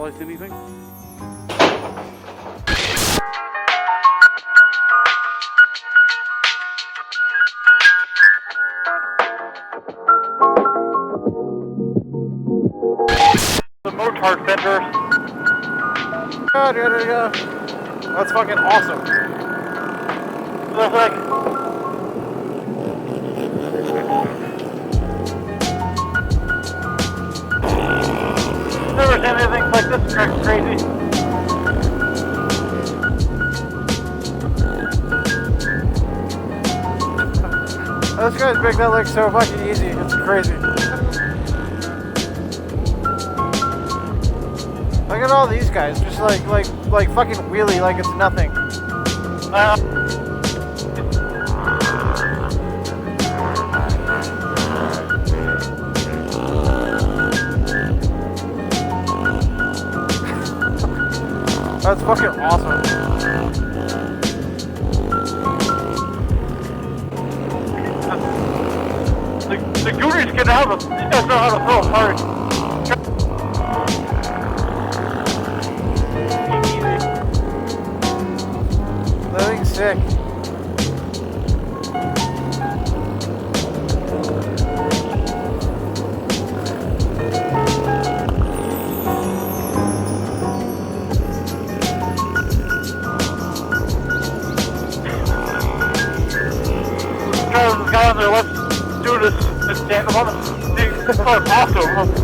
while I see anything. The motard Fender. Oh, there we go. That's fucking awesome. Looks like. Never seen anything like this. It's crazy. Those guys make that look so fucking easy. It's crazy. Look at all these guys, just like fucking wheelie like it's nothing. That's fucking awesome. The Gooniez can have these guys know how to throw hard. That thing's sick. This guy on there, let's do this tandem on it. This is awesome.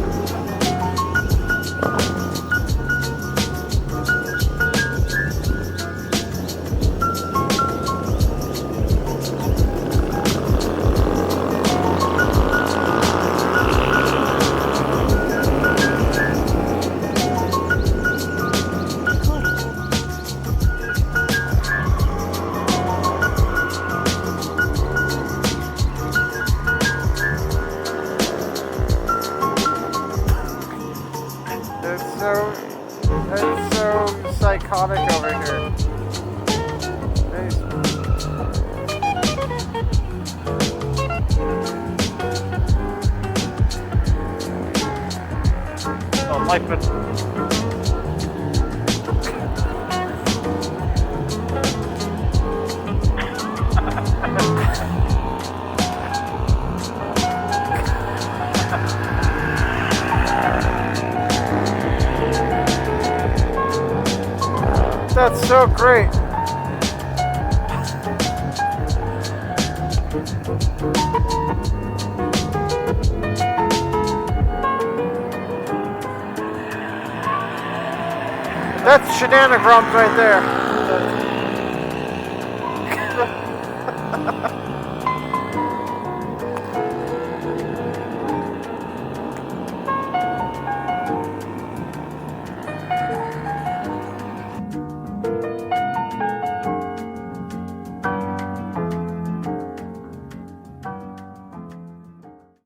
It's so psychotic over here. Oh, Lite. That's so great. That's ShenaniGROMS right there.